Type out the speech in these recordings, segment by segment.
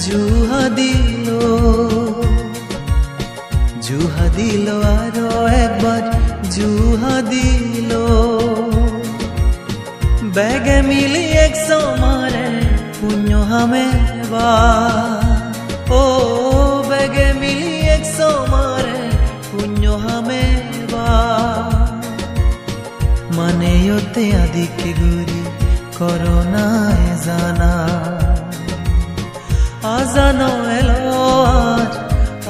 জুহা দিল আরো একবার জুহা দিল বেগে মিলি এক সমারে পুণ্য হামে বা ও বেগে মিলি এক সমারে পুণ্য হামে বা মানে ওতে আদিকে গুরি করোনায় জানা আজানো এলো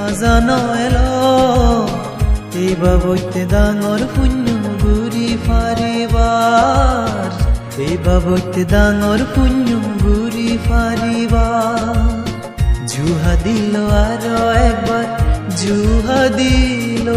আজানো এলো এই বাবইতে ডাঙর পুণ্য গুরি ফারিবার এই বাবইতে ডাঙর পুণ্য গুরি ফারিবার জুহা দিল আরো একবার জুহা দিল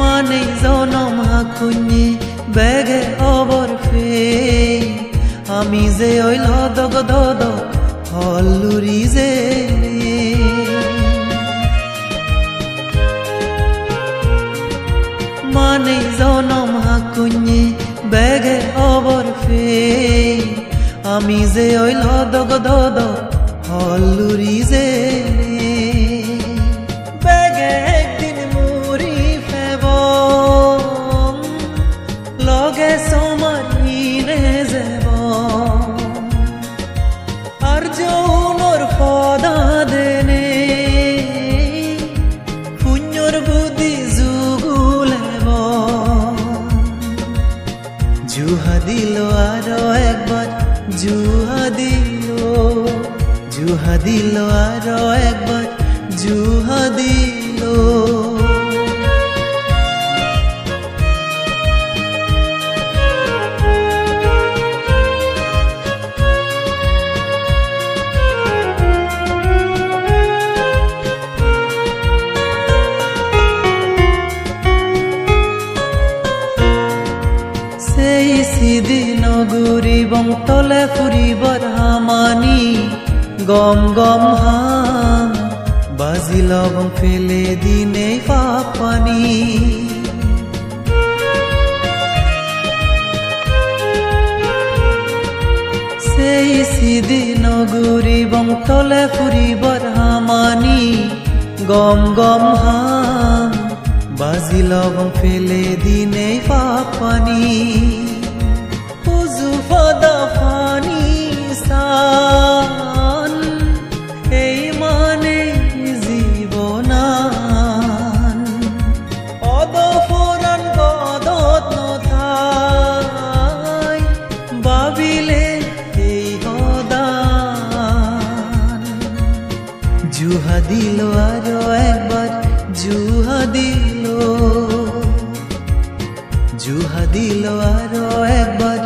মানে জনম হাকুনি বেগে অবর ফে আমি যে ওইল দগ দদ হল্লুরি যে মানে জনম হাকুনি বেগে অবর ফে আমি যে ওইল দগ দদ হল্লুরি যে জুহা দিল আরো একবার জুহা দিল আরো একবার জুহা দিল সিদিন গুরিবং তলে ফুৰিবৰ হামানি গম গম হাম বাজিলবং ফেলে দিনে পাপানি সেই সিদিন গুরিবং তলে ফুৰিবৰ হামানি গম গম হাম বাজিলবং ফেলে দিনে পাপানি উজুফাদা ফানি সান এই মানে জীবনান অদফরান গদত নথাই বাবিলে এই হদান জুহা দিল আরো একবার জুহা দিল আরো একবার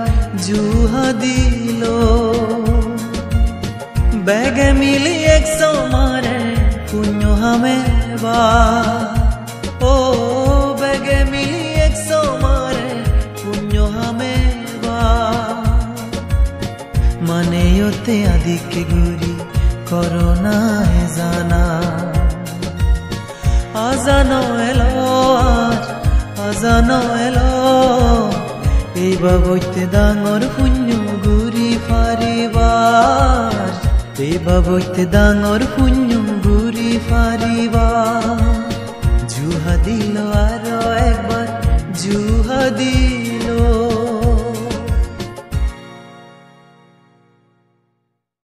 জুহা দিল বেগে মিলি এক সমারে পুণ্য হামে বা ও বেগে মিলি এক সমারে পুণ্য হামে বা মানে ওতে আদিকে গুরি করোনায় জানা আজানো এলো আজানো এলো এই বাবইতে ডাঙর পুণ্য গুরি ফারিবার এই বাবইতে ডাঙর পুণ্য গুরি ফারিবার